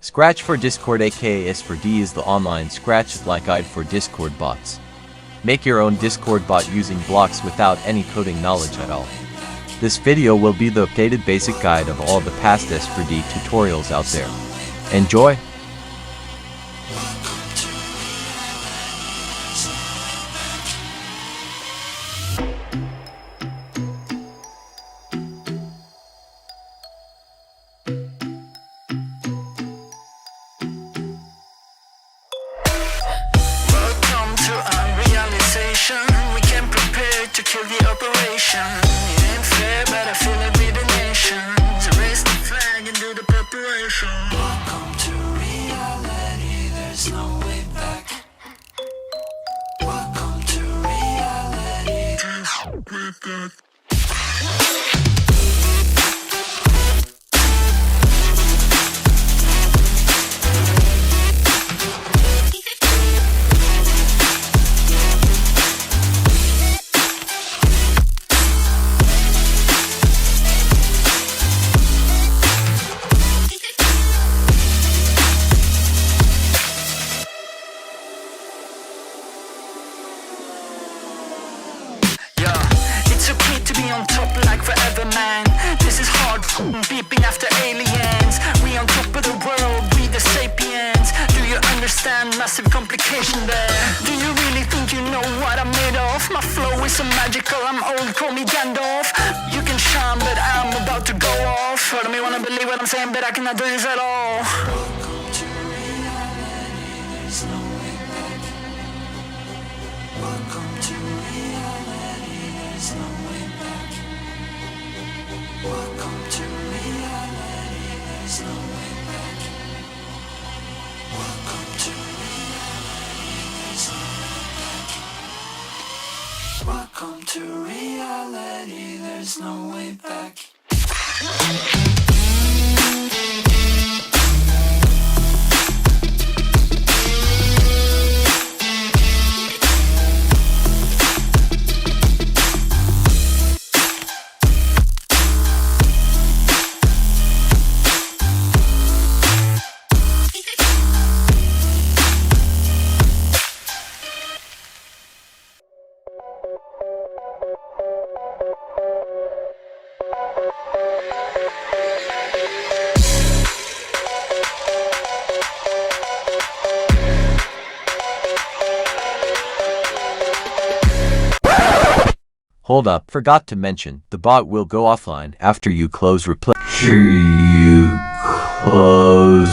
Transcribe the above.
Scratch for Discord aka S4D is the online scratch-like guide for Discord bots. Make your own Discord bot using blocks without any coding knowledge at all. This video will be the updated basic guide of all the past S4D tutorials out there. Enjoy! We can prepare to kill the operation. It ain't fair, but I feel it with the nation. So raise the flag and do the preparation. Welcome to reality, there's no way back. Welcome to reality, there's no way back. It's okay to be on top like forever, man. This is hard beeping after aliens. We on top of the world, we the sapiens. Do you understand massive complication there? Do you really think you know what I'm made of? My flow is so magical, I'm old, call me Gandalf. You can shine, but I'm about to go off. Heard me wanna believe what I'm saying, but I cannot do this at all. Welcome to reality, there's no way back. Welcome to reality, there's no way back. Welcome to reality, there's no way back. Welcome to reality, there's no way back. Welcome to reality, there's no way back. Hold up, forgot to mention, the bot will go offline after you close Replit. After you close